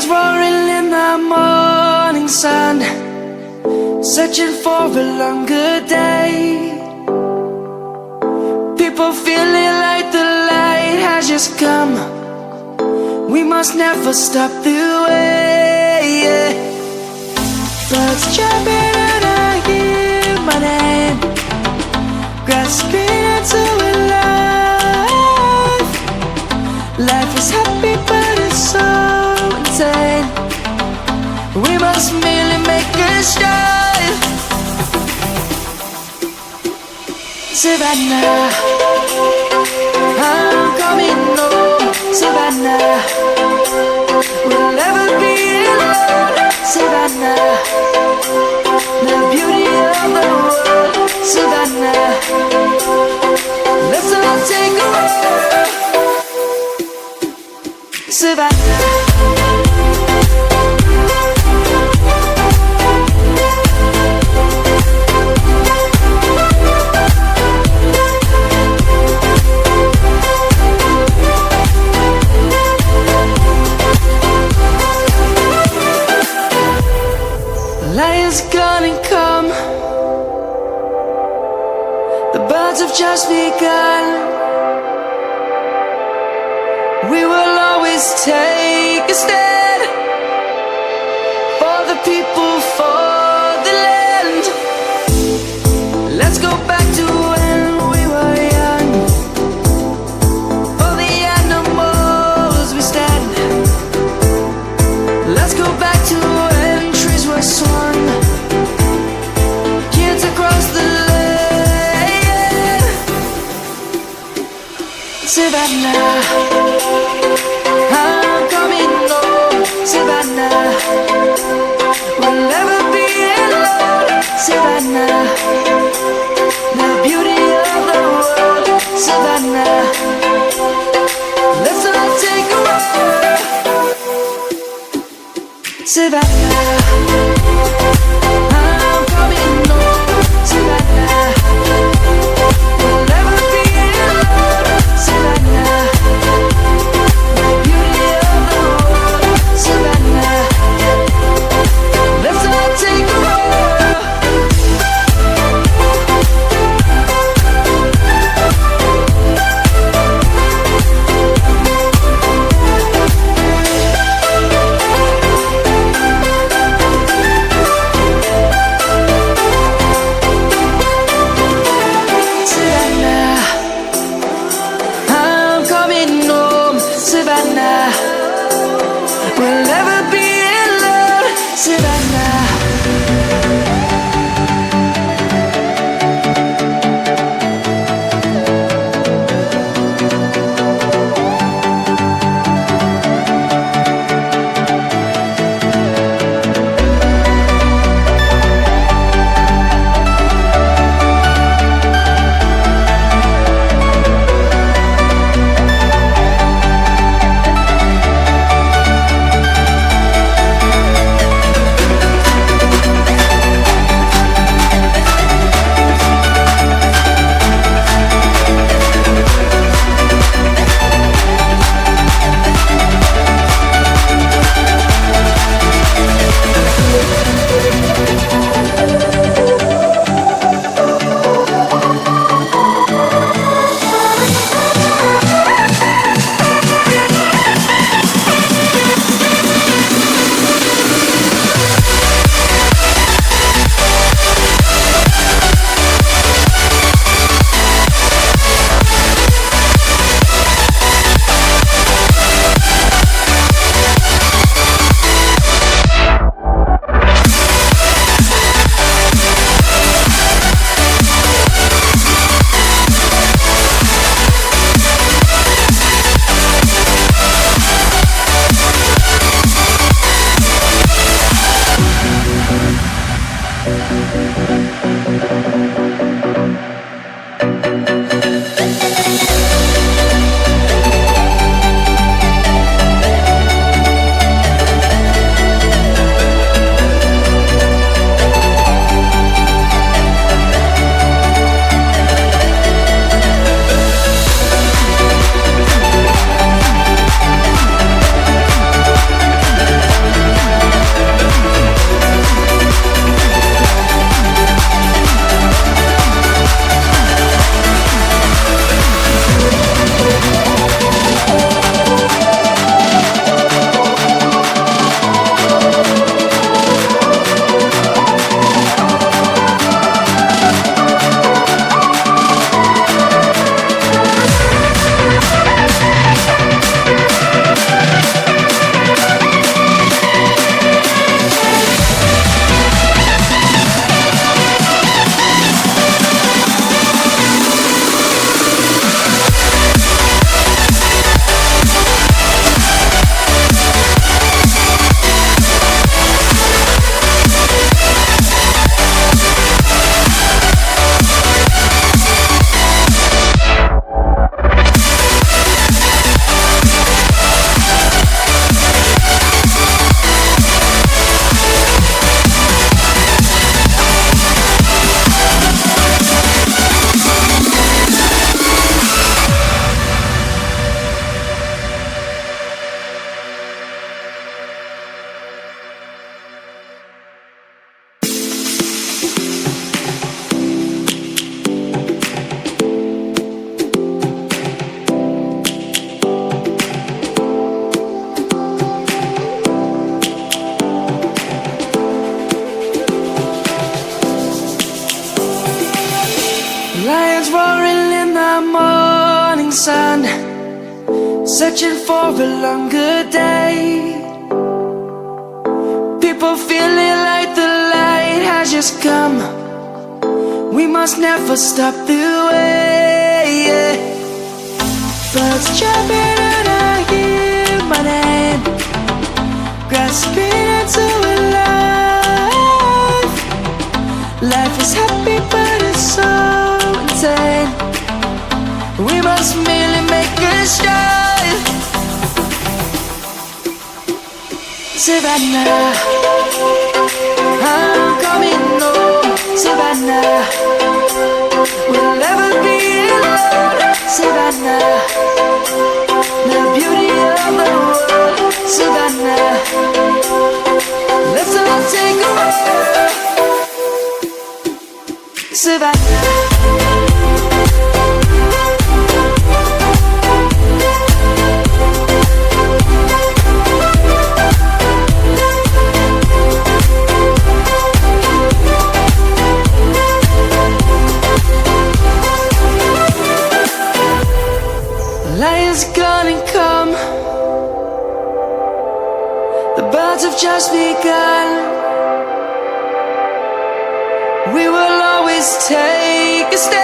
roaring in the morning sun, searching for a longer day. People feeling like the light has just come. We must never stop the way. Birds chirping and I hear my name, grasping into a life. Life is happy but it's so insane. We must merely make a start. Savannah, I'm coming home. Savannah, we'll never be alone. Savannah, the beauty of the world. Savannah, let's all take a walk. Savannah. Lion's gonna come. The birds have just begun. We will always take a stand for the people, for the land. Let's go back to when we were young. For the animals we stand. Let's go back to when trees were swung, kids across the land. Savannah, I'm coming home. Savannah, we'll never be alone. Savannah, the beauty of the world. Savannah, let's all take a walk. Savannah, I'm coming home. Savannah, we'll never be alone. Savannah, the beauty of the world. Savannah, let's all take a walk. Savannah, I'm coming home. Savannah, we'll never be alone. Savannah. searching for a longer day. People feeling like the light has just come. We must never stop the way, yeah. Birds jumping and I hear my name, grasping into a life. Life is happy but it's so insane. We must merely make a start. Savannah, I'm coming home. Savannah, we'll never be alone. Savannah, the beauty of the world. Savannah, let's all take a walk. Savannah. Lion's gonna come. The birds have just begun. We will always take a stand.